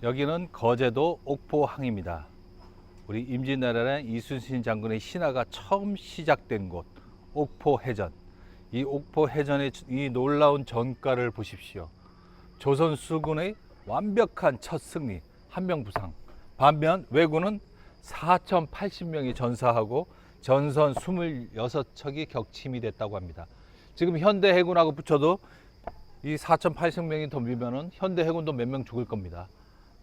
여기는 거제도 옥포항입니다. 우리 임진왜란의 이순신 장군의 신화가 처음 시작된 곳 옥포해전. 이 옥포해전의 이 놀라운 전가를 보십시오. 조선 수군의 완벽한 첫 승리, 한 명 부상. 반면 왜군은 4,080명이 전사하고 전선 26척이 격침이 됐다고 합니다. 지금 현대 해군하고 붙여도 이 4,080명이 덤비면은 현대 해군도 몇 명 죽을 겁니다.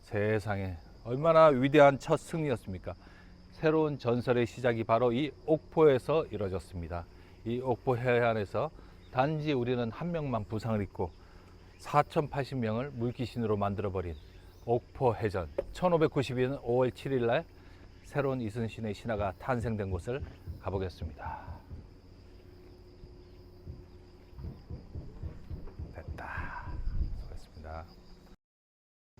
세상에 얼마나 위대한 첫 승리였습니까? 새로운 전설의 시작이 바로 이 옥포에서 이루어졌습니다. 이 옥포 해안에서 단지 우리는 한 명만 부상을 입고 4,080명을 물귀신으로 만들어버린 옥포 해전. 1592년 5월 7일 날 새로운 이순신의 신화가 탄생된 곳을 가보겠습니다. 됐다. 수고했습니다.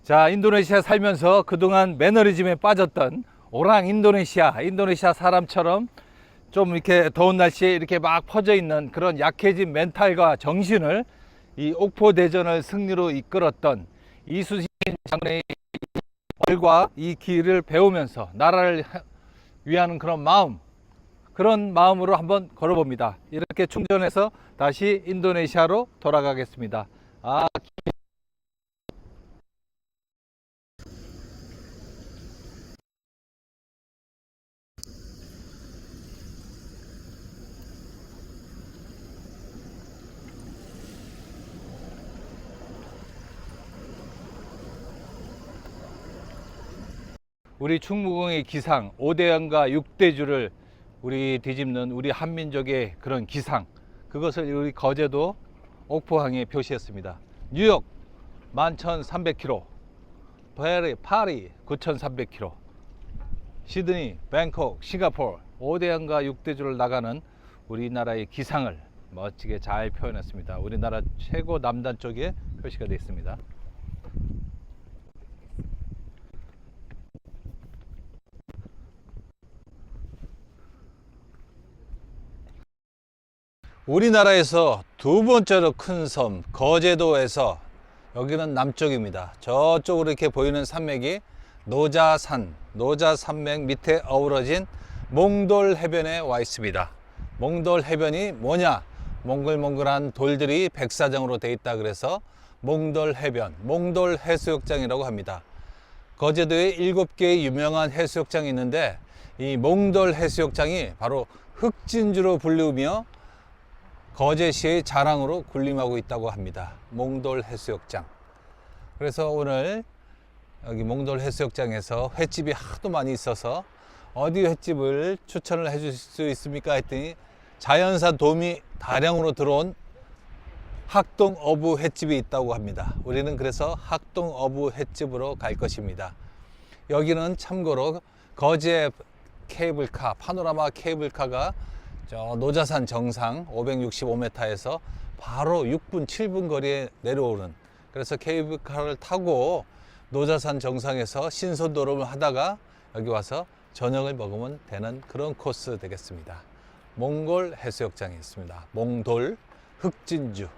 자, 인도네시아 살면서 그동안 매너리즘에 빠졌던 오랑 인도네시아 사람처럼 좀 이렇게 더운 날씨에 이렇게 막 퍼져 있는 그런 약해진 멘탈과 정신을 이 옥포대전을 승리로 이끌었던 이순신 장군의 얼과 이 길을 배우면서 나라를 위하는 그런 마음으로 한번 걸어봅니다. 이렇게 충전해서 다시 인도네시아로 돌아가겠습니다. 우리 충무공의 기상 5대양과 6대주를 우리 뒤집는 우리 한민족의 그런 기상, 그것을 우리 거제도 옥포항에 표시했습니다. 뉴욕 11,300km, 파리 9,300km, 시드니, 뱅콕, 싱가포르 5대양과 6대주를 나가는 우리나라의 기상을 멋지게 잘 표현했습니다. 우리나라 최고 남단 쪽에 표시가 되어 있습니다. 우리나라에서 두 번째로 큰 섬 거제도에서, 여기는 남쪽입니다. 저쪽으로 이렇게 보이는 산맥이 노자산맥 밑에 어우러진 몽돌 해변에 와 있습니다. 몽돌 해변이 뭐냐? 몽글몽글한 돌들이 백사장으로 되어 있다 그래서 몽돌 해변, 몽돌 해수욕장이라고 합니다. 거제도에 7개의 유명한 해수욕장이 있는데 이 몽돌 해수욕장이 바로 흑진주로 불리우며 거제시의 자랑으로 군림하고 있다고 합니다. 몽돌 해수욕장. 그래서 오늘 여기 몽돌 해수욕장에서 횟집이 하도 많이 있어서 어디 횟집을 추천을 해 주실 수 있습니까 했더니 자연산 돔이 다량으로 들어온 학동 어부 횟집이 있다고 합니다. 우리는 그래서 학동 어부 횟집으로 갈 것입니다. 여기는 참고로 거제 케이블카, 파노라마 케이블카가 저 노자산 정상 565m에서 바로 6분 7분 거리에 내려오는, 그래서 케이블카를 타고 노자산 정상에서 신선도름을 하다가 여기 와서 저녁을 먹으면 되는 그런 코스 되겠습니다. 몽골 해수욕장이 있습니다. 몽돌 흑진주,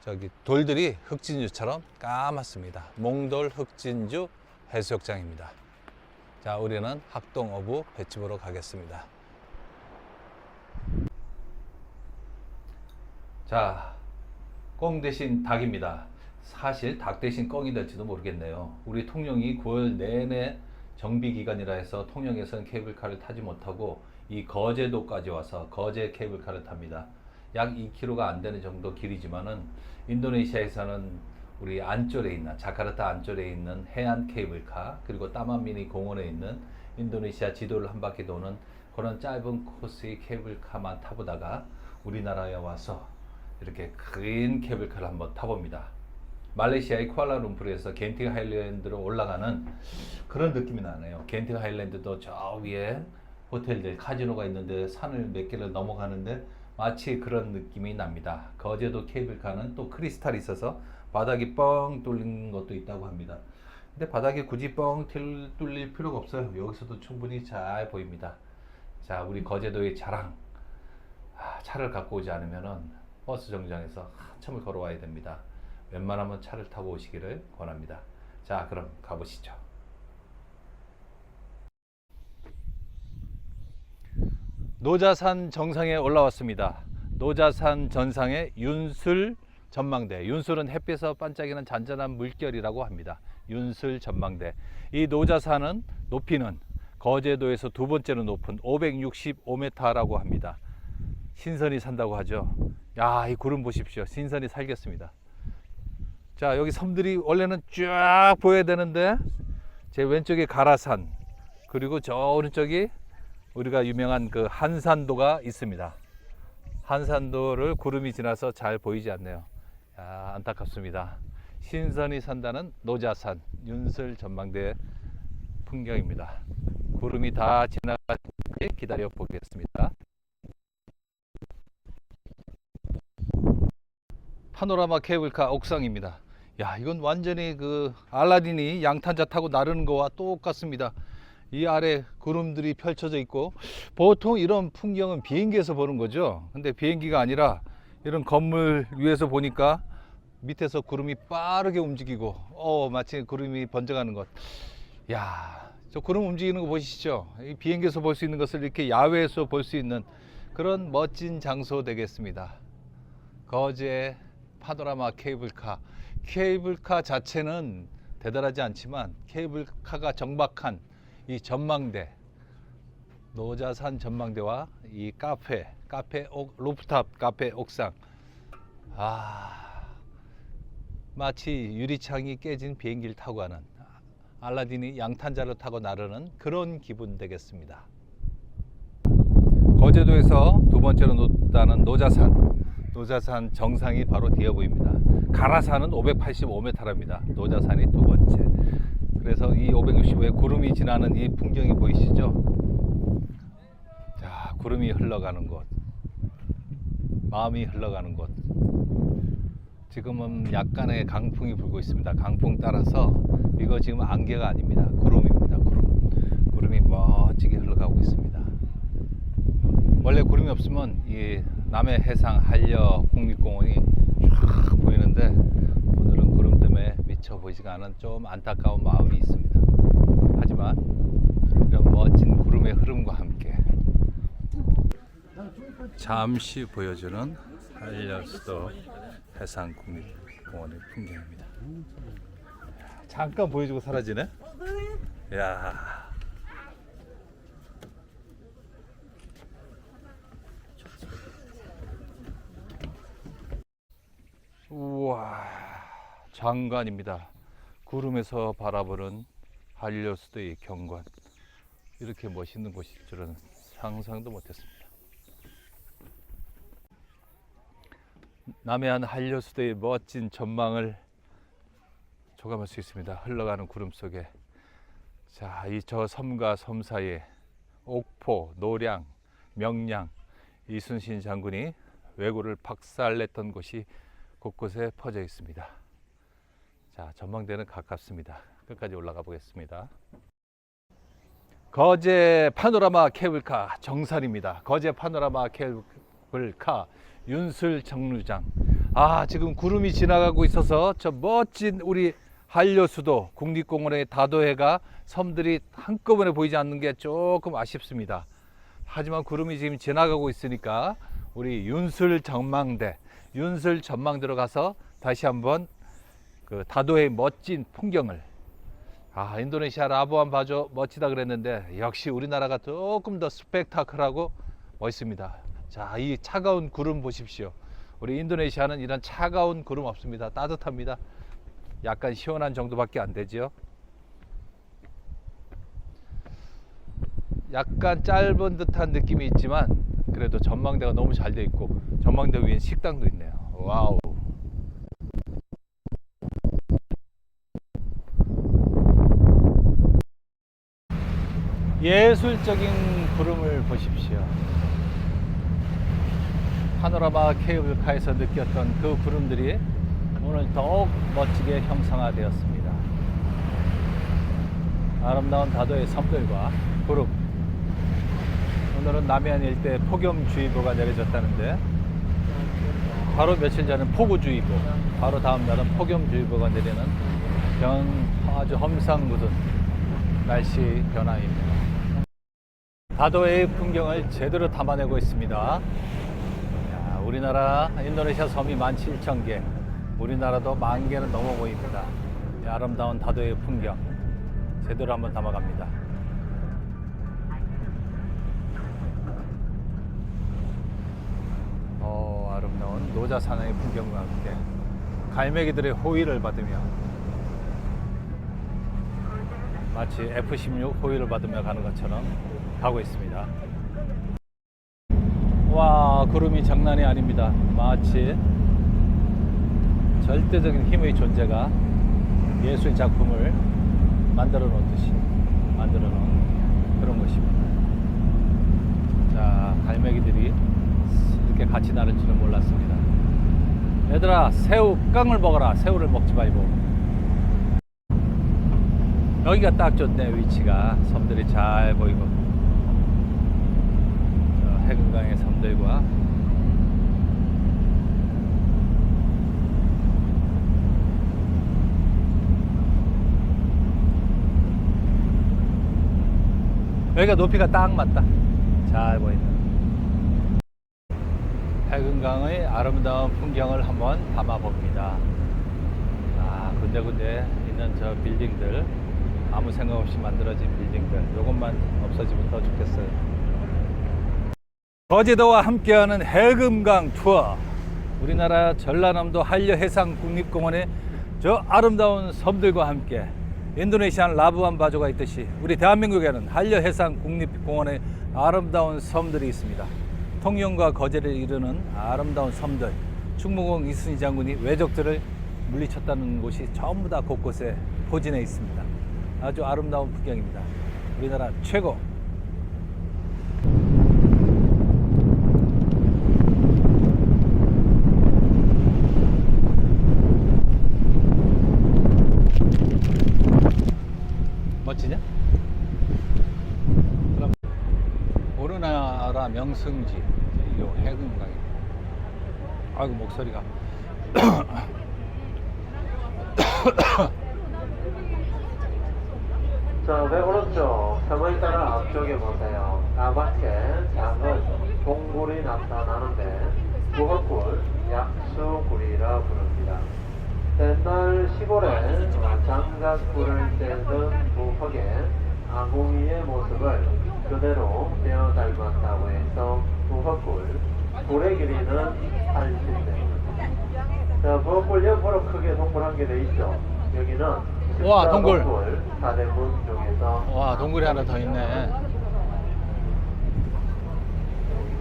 저기 돌들이 흑진주처럼 까맣습니다. 몽돌 흑진주 해수욕장입니다. 자, 우리는 학동 어부 횟집으로 가겠습니다. 자, 꽁 대신 닭입니다. 사실 닭 대신 꽁이 될지도 모르겠네요. 우리 통영이 9월 내내 정비기간이라 해서 통영에서는 케이블카를 타지 못하고 이 거제도까지 와서 거제 케이블카를 탑니다. 약 2km가 안 되는 정도 길이지만은 인도네시아에서는 우리 안졸에 있는, 자카르타 안졸에 있는 해안 케이블카, 그리고 따만미니 공원에 있는 인도네시아 지도를 한 바퀴 도는 그런 짧은 코스의 케이블카만 타보다가 우리나라에 와서 이렇게 큰 케이블카를 한번 타봅니다. 말레이시아의 쿠알라룸푸르에서 겐팅 하일랜드로 올라가는 그런 느낌이 나네요. 겐팅 하일랜드도 저 위에 호텔들, 카지노가 있는데 산을 몇 개를 넘어가는데 마치 그런 느낌이 납니다. 거제도 케이블카는 또 크리스탈이 있어서 바닥이 뻥 뚫린 것도 있다고 합니다. 근데 바닥이 굳이 뻥 뚫릴 필요가 없어요. 여기서도 충분히 잘 보입니다. 자, 우리 거제도의 자랑. 차를 갖고 오지 않으면은 버스 정류장에서 한참을 걸어와야 됩니다. 웬만하면 차를 타고 오시기를 권합니다. 자, 그럼 가보시죠. 노자산 정상에 올라왔습니다. 노자산 전상의 윤술 전망대. 윤술은 햇빛에서 반짝이는 잔잔한 물결이라고 합니다. 윤술 전망대. 이 노자산은 높이는 거제도에서 두 번째로 높은 565m라고 합니다. 신선이 산다고 하죠. 야, 이 구름 보십시오. 신선이 살겠습니다. 자, 여기 섬들이 원래는 쫙 보여야 되는데 제 왼쪽에 가라산, 그리고 저 오른쪽이 우리가 유명한 그 한산도가 있습니다. 한산도를 구름이 지나서 잘 보이지 않네요. 야, 안타깝습니다. 신선이 산다는 노자산 윤술 전망대 풍경입니다. 구름이 다 지나가기 기다려 보겠습니다. 파노라마 케이블카 옥상입니다. 야, 이건 완전히 그 알라딘이 양탄자 타고 나르는 거와 똑같습니다. 이 아래 구름들이 펼쳐져 있고, 보통 이런 풍경은 비행기에서 보는 거죠. 근데 비행기가 아니라 이런 건물 위에서 보니까 밑에서 구름이 빠르게 움직이고 마치 구름이 번져가는 것. 야, 저 구름 움직이는 거 보시죠. 이 비행기에서 볼 수 있는 것을 이렇게 야외에서 볼 수 있는 그런 멋진 장소 되겠습니다. 거제 파노라마 케이블카. 케이블카 자체는 대단하지 않지만 케이블카가 정박한 이 전망대, 노자산 전망대와 이 카페 루프탑 카페 옥상, 마치 유리창이 깨진 비행기를 타고 가는, 알라딘이 양탄자를 타고 나르는 그런 기분 되겠습니다. 거제도에서 두 번째로 높다는 노자산 정상이 바로 뒤에 보입니다. 가라산은 585m랍니다. 노자산이 두 번째. 그래서 이 565에 구름이 지나는 이 풍경이 보이시죠? 자, 구름이 흘러가는 곳, 마음이 흘러가는 곳. 지금은 약간의 강풍이 불고 있습니다. 강풍 따라서 이거 지금 안개가 아닙니다. 구름입니다. 구름이 멋지게 흘러가고 있습니다. 원래 구름이 없으면 이 남해 해상 한려 국립공원이 쫙 보이는데 오늘은 구름 때문에 미처 보이지가 않은 좀 안타까운 마음이 있습니다. 하지만 이런 멋진 구름의 흐름과 함께 잠시 보여주는 한려수도 해상 국립공원의 풍경입니다. 잠깐 보여주고 사라지네. 야. 우와, 장관입니다. 구름에서 바라보는 한려수도의 경관. 이렇게 멋있는 곳일 줄은 상상도 못했습니다. 남해안 한려수도의 멋진 전망을 조감할 수 있습니다. 흘러가는 구름 속에. 자, 이 저 섬과 섬 사이에 옥포, 노량, 명량, 이순신 장군이 왜구를 박살냈던 곳이 곳곳에 퍼져 있습니다. 자, 전망대는 가깝습니다. 끝까지 올라가 보겠습니다. 거제 파노라마 케이블카 정산입니다. 거제 파노라마 케이블카 윤술 정류장. 지금 구름이 지나가고 있어서 저 멋진 우리 한려수도 국립공원의 다도해가 섬들이 한꺼번에 보이지 않는 게 조금 아쉽습니다. 하지만 구름이 지금 지나가고 있으니까 우리 윤술 전망대로 가서 다시 한번 그 다도해의 멋진 풍경을, 인도네시아 라부안 바조 멋지다 그랬는데 역시 우리나라가 조금 더 스펙타클하고 멋있습니다. 자, 이 차가운 구름 보십시오. 우리 인도네시아는 이런 차가운 구름 없습니다. 따뜻합니다. 약간 시원한 정도밖에 안 되죠. 약간 짧은 듯한 느낌이 있지만 그래도 전망대가 너무 잘 돼 있고 전망대 위엔 식당도 있네요. 와우. 예술적인 구름을 보십시오. 파노라마 케이블카에서 느꼈던 그 구름들이 오늘 더욱 멋지게 형상화되었습니다. 아름다운 다도의 섬들과 구름. 오늘은 남해안 일대 폭염주의보가 내려졌다는데 바로 며칠 전엔 폭우주의보, 바로 다음 날은 폭염주의보가 내리는 아주 험상 묻은 날씨 변화입니다. 다도해의 풍경을 제대로 담아내고 있습니다. 야, 우리나라 인도네시아 섬이 17,000개, 우리나라도 10,000개는 넘어 보입니다. 이 아름다운 다도해의 풍경 제대로 한번 담아갑니다. 아름다운 노자산의 풍경과 함께 갈매기들의 호의를 받으며 마치 F-16 호의를 받으며 가는 것처럼 가고 있습니다. 와, 구름이 장난이 아닙니다. 마치 절대적인 힘의 존재가 예술 작품을 만들어 놓듯이 만들어 놓은 그런 것입니다. 자, 갈매기들이 이렇게 같이 나를 줄은 몰랐습니다. 얘들아, 새우 깡을 먹어라. 새우를 먹지 말고. 여기가 딱 좋네. 위치가 섬들이 잘 보이고, 해금강의 섬들과 여기가 높이가 딱 맞다. 잘 보인다. 해금강의 아름다운 풍경을 한번 담아봅니다. 군데군데 있는 저 빌딩들, 아무 생각 없이 만들어진 빌딩들, 요것만 없어지면 더 좋겠어요. 거제도와 함께하는 해금강 투어. 우리나라 전라남도 한려해상국립공원의 저 아름다운 섬들과 함께 인도네시안 라부안 바조가 있듯이 우리 대한민국에는 한려해상국립공원의 아름다운 섬들이 있습니다. 통영과 거제를 이루는 아름다운 섬들, 충무공 이순신 장군이 왜적들을 물리쳤다는 곳이 전부 다 곳곳에 포진해 있습니다. 아주 아름다운 풍경입니다. 우리나라 최고. 멋지냐? 그럼 오르나라 명승지, 이 해금강이. 아이고, 목소리가. 자, 왜 오른쪽 섬을 따라 앞쪽에 보세요. 까맣게 작은 동굴이 나타나는데 구헐굴, 약수굴이라 부릅니다. 옛날 시골에 장작불을 떼던 부엌에 아궁이의 모습을 그대로 떼어 닮았다고 해서 부엌굴, 굴의 길이는 80m. 자, 부엌굴 옆으로 크게 동굴 한 개 돼 있죠. 여기는 와, 동굴. 사대문 쪽에서. 와, 동굴이 하나 더 있네.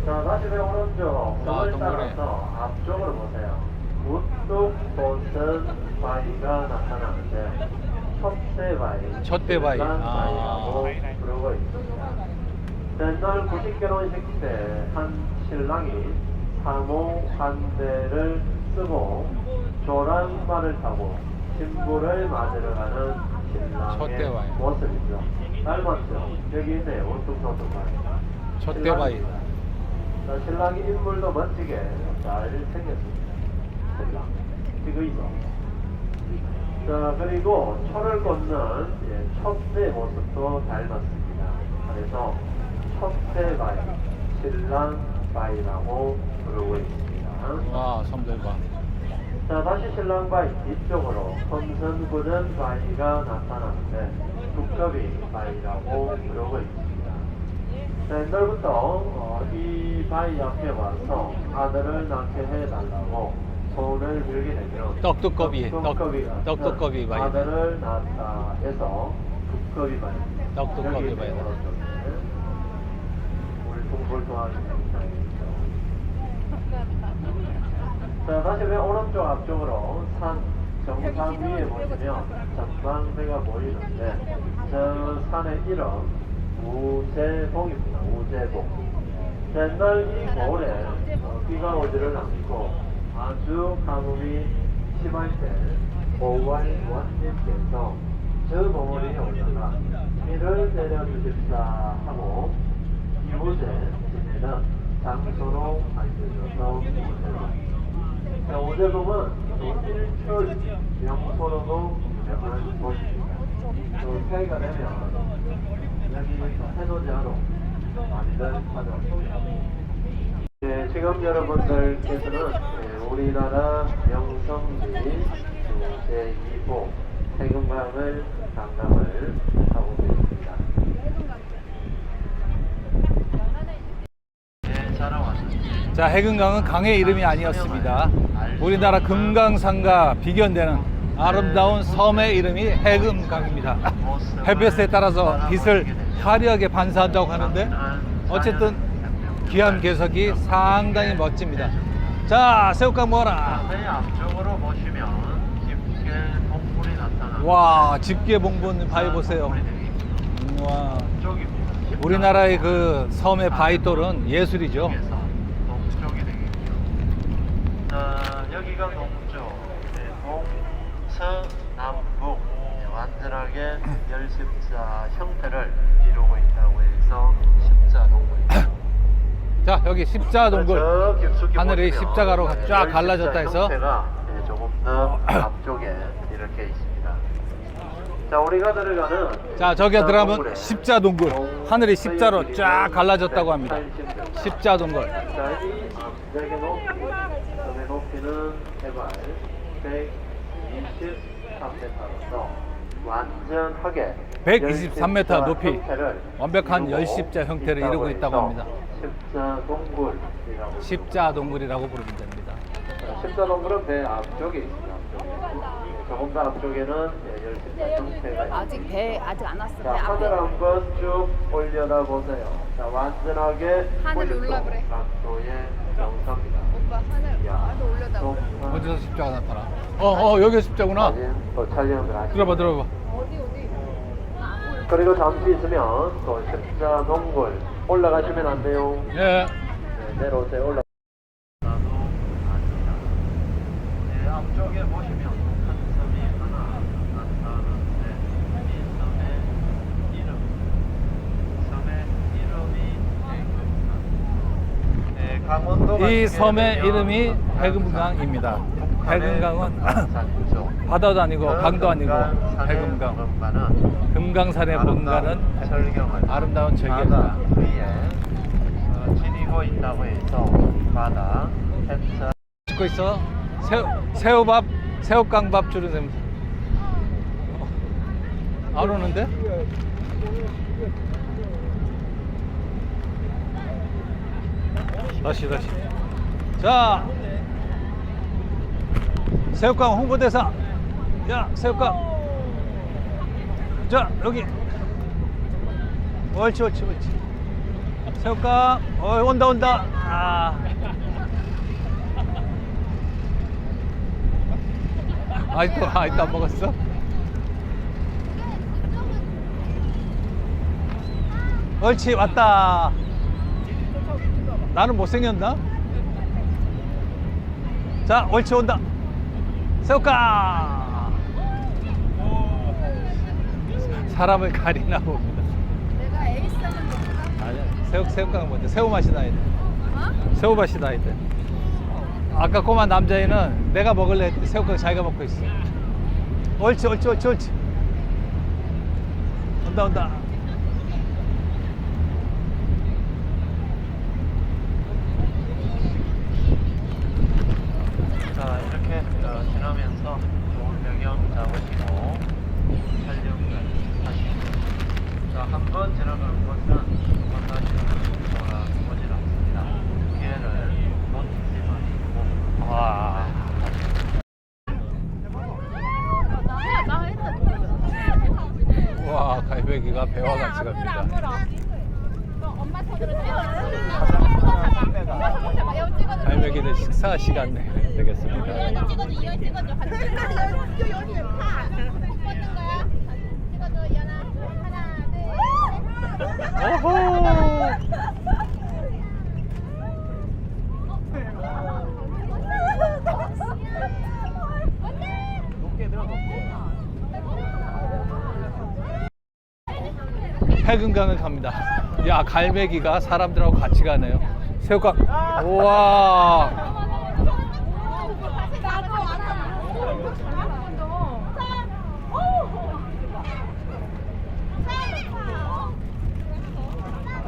자, 다시 내 오른쪽 섬을 동굴에. 따라서 앞쪽으로 보세요. 우뚝 솟은 바위가 나타나는데 촛대바위, 촛대바위. 바위라고 부르고 있습니다. 옛날 90결혼식 때 한 신랑이 상호 한 대를 쓰고 조랑말을 타고 신부를 맞으러 가는 신랑의 촛대바위. 모습이죠. 닮았죠? 여기 있네요. 우뚝 솟은 바위. 촛대바위. 자, 신랑이 인물도 멋지게 잘 생겼습니다. 신랑. 지그이죠. 자, 그리고 초를 꽂는 촛대 모습도 닮았습니다. 그래서 촛대바위, 신랑바위라고 부르고 있습니다. 와, 섬들과. 자, 다시 신랑바위 뒤쪽으로 섬선구전 바위가 나타나는데 두꺼비 바위라고 부르고 있습니다. 자, 옛날부터 이 바위 앞에 와서 아들을 낳게 해달라고 손을 들게 되면 떡두꺼비 바위. 아들을 낳았다 해서 두꺼비 바위. 떡두꺼비 바위. 울퉁불퉁하게 생겼죠. 자, 다시 왜 오른쪽 앞쪽으로 산 정상 위에 보시면 전망대가 보이는데 저 산의 이름 우제봉입니다. 우제봉. 옛날 이 겨울에 비가 오지를 않고 아주 가뭄이 심할 때 보활 원님께서 저 봉우리에 올라가 비를 내려주십사 하고 이곳에 지내는 장소로 알려져서 우제봉. 자, 우제봉은 일출 명소로도 유명한 곳입니다. 또 폐가 되면 여기 해노자로 많이들 찾아오십니다. 네, 지금 여러분들께서는 우리나라 명성리 제2호 해금강을 관람을 하고 계십니다. 네, 잘 왔습니다. 자, 해금강은 강의 이름이 아니었습니다. 우리나라 금강산과 비견되는 아름다운 섬의 이름이 해금강입니다. 햇볕에 따라서 빛을 화려하게 반사한다고 하는데 어쨌든 귀한 궤석이 상당히 멋집니다. 자, 새우깡 먹어라. 맨 앞쪽으로 보시면 집게 동굴이 나타납니다. 와, 집게 봉분 바위 보세요. 와, 쪽입니다. 우리나라의 그 섬의 바위돌은 예술이죠. 동쪽이 되겠죠. 자, 여기가 동쪽, 동서남북 완전하게 열십자 형태를 이루고 있다고 해서 십자 동굴입니다. 자, 여기 십자 동굴. 저 깊숙이 하늘이 보시면 십자가로 쫙 열십자 갈라졌다 해서 형태가 조금 더 앞쪽에 이렇게 있습니다. 자, 우리가 들어가는 자, 저기가 들어가면 동굴에 십자 동굴. 하늘이 십자로 쫙 갈라졌다고 합니다. 180m. 십자 동굴. 자, 이 암벽의 높이, 섬의 높이는 해발 123m로서 완전하게 123m 높이 형태를 완벽한 이루고 열십자 형태를 이루고 있다고 해서 합니다. 십자 동굴이라고. 십자 동굴이라고 부르면 됩니다. 십자 동굴은 배 앞쪽에 있습니다. 앞쪽에. 조금 더 앞쪽에는 열십자 형태가 있습니다. 아직 배 아직 안 왔어. 배 자, 하늘 앞에. 한번 쭉 올려다 보세요. 자, 완전하게 하늘 올라 그래. 각도의 영상입니다. 오빠 하늘 나도 올려다. 어디서 십자가 나타나? 여기 십자구나. 또 촬영을 하시죠. 들어봐. 어디? 그리고 잠시 있으면 또 십자 동굴 올라가시면 안 돼요. 예. 네, 내려오세요. 올라. 나도 아니다. 네, 앞쪽에 보시면 한 섬이 하나 나타나는데 이 섬의 이름이 해금강. 네, 강원도가 이 섬의 되면 이름이 해금강입니다. 해금강은 강산이죠. 바다도 아니고 강도 아니고 금강산의 해금강. 본관은 금강산의 본관은 절경을 아름다운 바다 절경입니다. 위에 지니고 있다고 해서 바다 햇살 찍고 있어. 새우밥, 새우깡밥 주는 셈. 안 오는데? 다시. 자, 새우깡 홍보대사. 야, 새우깡. 자, 여기. 옳지. 새우깡. 온다. 아. 아직도 안 먹었어? 옳지, 왔다. 나는 못생겼나? 자, 옳지, 온다. 새우깡. 사람을 가리나 봅니다. 내가 에이스는 뭔가? 아니야, 새우깡은 뭔데? 새우 맛이 나야 돼. 어? 새우 맛이 나야 돼. 아까 꼬만 남자애는 내가 먹을래 했더니 새우깡 자기가 먹고 있어. 옳지. 온다. 자, 이렇게 지나면서 좋은 배경 잡으시고 촬영을 하시고 자, 한번 지나갈 곳은 한번 다시 돌아보질 않습니다. 기회를 놓치지 마시고 와. 나 했다. 와, 갈매기가 배와 같이 갑니다. 엄마 손으로 잡아. 갈매기는 식사 시간 되겠습니다. 이현이 찍어줘. 이현이 파. 찍어준 거야. 찍어줘 이현아. 하나, 둘, 오호. 해금강을 갑니다. 야, 갈매기가 사람들하고 같이 가네요. 새우깡. 우와. 나도 알아.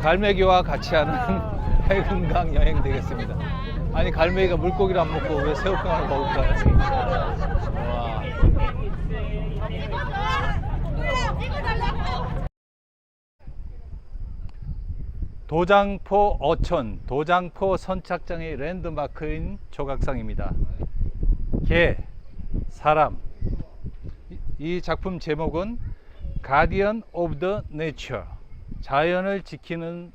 갈매기와 같이 하는 해금강 여행 되겠습니다. 아니 갈매기가 물고기를 안 먹고 왜 새우깡을 먹을까요? 와. 도장포 어촌, 도장포 선착장의 랜드마크인 조각상입니다. 개, 사람. 이 작품 제목은 가디언 오브 더 네이처, 자연을 지키는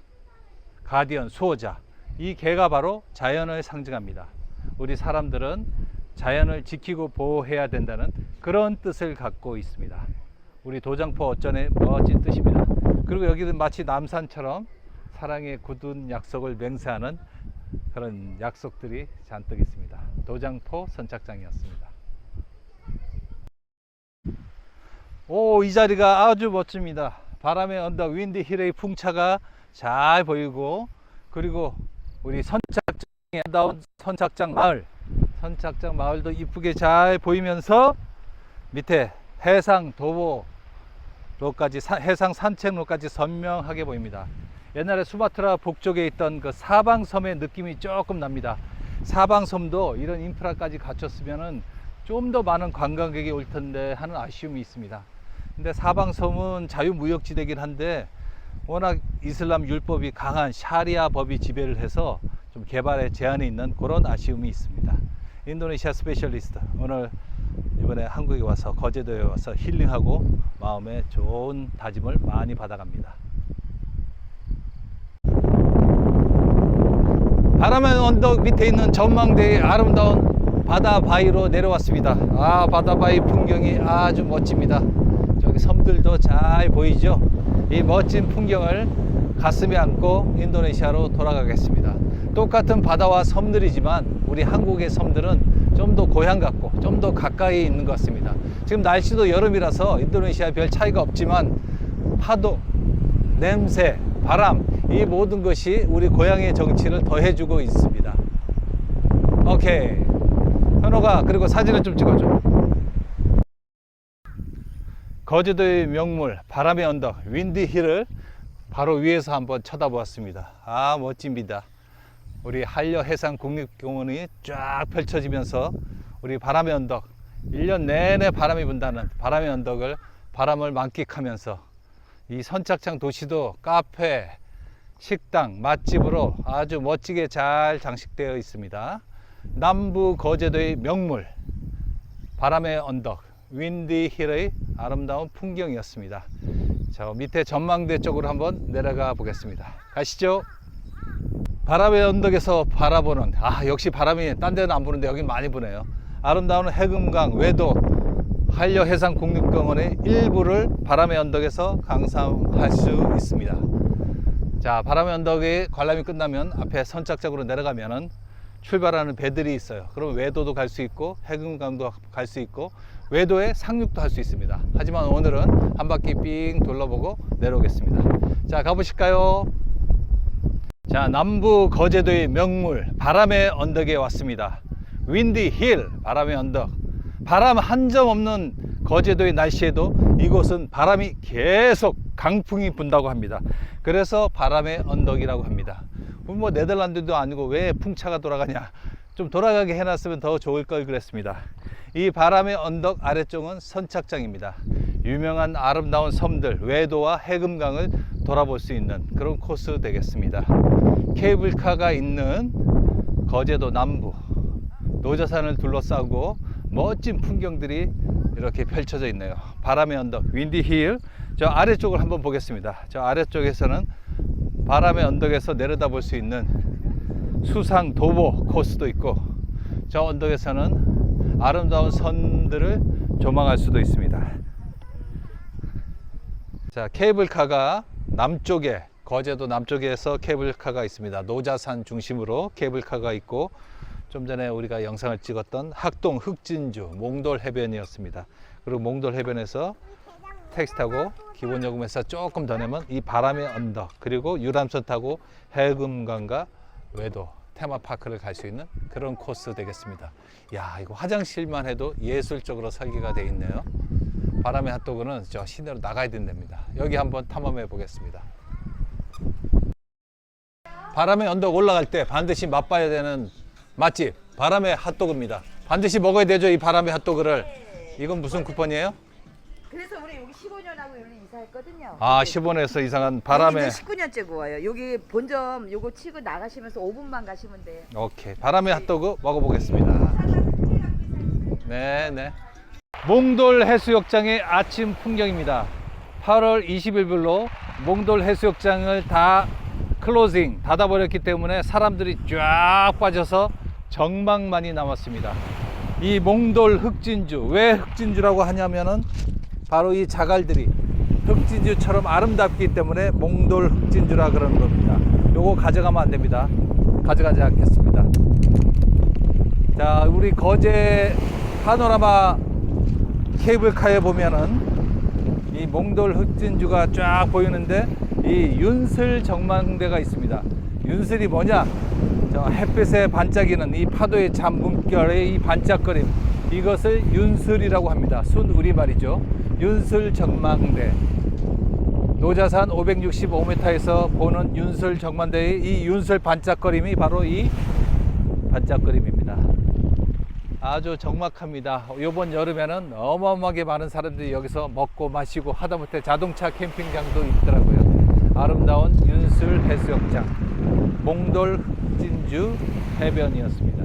가디언, 수호자. 이 개가 바로 자연을 상징합니다. 우리 사람들은 자연을 지키고 보호해야 된다는 그런 뜻을 갖고 있습니다. 우리 도장포 어촌의 멋진 뜻입니다. 그리고 여기는 마치 남산처럼 사랑의 굳은 약속을 맹세하는 그런 약속들이 잔뜩 있습니다. 도장포 선착장이었습니다. 오, 이 자리가 아주 멋집니다. 바람의 언덕 윈디 힐의 풍차가 잘 보이고, 그리고 우리 선착장에 나온 선착장 마을도 이쁘게 잘 보이면서 밑에 해상 도보로까지, 해상 산책로까지 선명하게 보입니다. 옛날에 수마트라 북쪽에 있던 그 사방섬의 느낌이 조금 납니다. 사방섬도 이런 인프라까지 갖췄으면은 좀 더 많은 관광객이 올 텐데 하는 아쉬움이 있습니다. 근데 사방섬은 자유무역지대긴 한데 워낙 이슬람 율법이 강한 샤리아 법이 지배를 해서 좀 개발에 제한이 있는 그런 아쉬움이 있습니다. 인도네시아 스페셜리스트, 오늘 이번에 한국에 와서 거제도에 와서 힐링하고 마음에 좋은 다짐을 많이 받아갑니다. 바람의 언덕 밑에 있는 전망대의 아름다운 바다 바위로 내려왔습니다. 아, 바다 바위 풍경이 아주 멋집니다. 저기 섬들도 잘 보이죠? 이 멋진 풍경을 가슴에 안고 인도네시아로 돌아가겠습니다. 똑같은 바다와 섬들이지만 우리 한국의 섬들은 좀 더 고향 같고 좀 더 가까이 있는 것 같습니다. 지금 날씨도 여름이라서 인도네시아 별 차이가 없지만 파도, 냄새, 바람, 이 모든 것이 우리 고향의 정취를 더해주고 있습니다. 오케이, 현호가 그리고 사진을 좀 찍어줘. 거제도의 명물 바람의 언덕 윈디 힐을 바로 위에서 한번 쳐다보았습니다. 아, 멋집니다. 우리 한려해상 국립공원이 쫙 펼쳐지면서 우리 바람의 언덕, 1년 내내 바람이 분다는 바람의 언덕을, 바람을 만끽하면서 이 선착장 도시도 카페, 식당, 맛집으로 아주 멋지게 잘 장식되어 있습니다. 남부 거제도의 명물 바람의 언덕 윈디 힐의 아름다운 풍경이었습니다. 저 밑에 전망대 쪽으로 한번 내려가 보겠습니다. 가시죠. 바람의 언덕에서 바라보는, 아, 역시 바람이 딴 데는 안 부는데 여긴 많이 부네요. 아름다운 해금강 외도 한려해상국립공원의 일부를 바람의 언덕에서 감상할 수 있습니다. 자, 바람의 언덕에 관람이 끝나면 앞에 선착장으로 내려가면은 출발하는 배들이 있어요. 그럼 외도도 갈 수 있고 해금강도 갈 수 있고 외도에 상륙도 할 수 있습니다. 하지만 오늘은 한 바퀴 삥 둘러보고 내려오겠습니다. 자, 가보실까요? 자, 남부 거제도의 명물 바람의 언덕에 왔습니다. 윈디 힐 바람의 언덕. 바람 한 점 없는 거제도의 날씨에도 이곳은 바람이 계속 강풍이 분다고 합니다. 그래서 바람의 언덕이라고 합니다. 뭐 네덜란드도 아니고 왜 풍차가 돌아가냐, 좀 돌아가게 해놨으면 더 좋을 걸 그랬습니다. 이 바람의 언덕 아래쪽은 선착장입니다. 유명한 아름다운 섬들 외도와 해금강을 돌아볼 수 있는 그런 코스 되겠습니다. 케이블카가 있는 거제도 남부 노자산을 둘러싸고 멋진 풍경들이 이렇게 펼쳐져 있네요. 바람의 언덕 윈디 힐, 저 아래쪽을 한번 보겠습니다. 저 아래쪽에서는 바람의 언덕에서 내려다 볼 수 있는 수상 도보 코스도 있고, 저 언덕에서는 아름다운 선들을 조망할 수도 있습니다. 자, 케이블카가 남쪽에, 거제도 남쪽에서 케이블카가 있습니다. 노자산 중심으로 케이블카가 있고, 좀 전에 우리가 영상을 찍었던 학동 흑진주 몽돌 해변이었습니다. 그리고 몽돌 해변에서 택시 타고 기본 요금에서 조금 더 내면 이 바람의 언덕, 그리고 유람선 타고 해금강과 외도 테마파크를 갈 수 있는 그런 코스 되겠습니다. 야, 이거 화장실만 해도 예술적으로 설계가 되어 있네요. 바람의 핫도그는 저 시내로 나가야 된답니다. 여기 한번 탐험해 보겠습니다. 바람의 언덕 올라갈 때 반드시 맛봐야 되는 맛집 바람의 핫도그입니다. 반드시 먹어야 되죠, 이 바람의 핫도그를. 이건 무슨 쿠폰이에요? 그래서 우리 여기 15년하고 여기 이사했거든요. 아, 10원에서 이상한 바람의. 19년째 구워요. 여기 본점 요거 치고 나가시면서 5분만 가시면 돼요. 오케이, 바람의 핫도그 먹어보겠습니다. 네네. 몽돌 해수욕장의 아침 풍경입니다. 8월 20일별로 몽돌 해수욕장을 다 클로징 닫아버렸기 때문에 사람들이 쫙 빠져서 정막만이 남았습니다. 이 몽돌 흑진주, 왜 흑진주라고 하냐면은 바로 이 자갈들이 흑진주처럼 아름답기 때문에 몽돌 흑진주라 그러는 겁니다. 요거 가져가면 안 됩니다. 가져가지 않겠습니다. 자, 우리 거제 파노라마 케이블카에 보면은 이 몽돌 흑진주가 쫙 보이는데 이 윤슬 정망대가 있습니다. 윤슬이 뭐냐? 저 햇빛에 반짝이는 이 파도의 잔물결의 이 반짝거림, 이것을 윤슬이라고 합니다. 순 우리말이죠. 윤슬 정망대. 노자산 565m에서 보는 윤슬 정망대의 이 윤슬 반짝거림이 바로 이 반짝거림입니다. 아주 적막합니다. 이번 여름에는 어마어마하게 많은 사람들이 여기서 먹고 마시고 하다못해 자동차 캠핑장도 있더라고요. 아름다운 윤슬 해수욕장 몽돌 흑진주 해변이었습니다.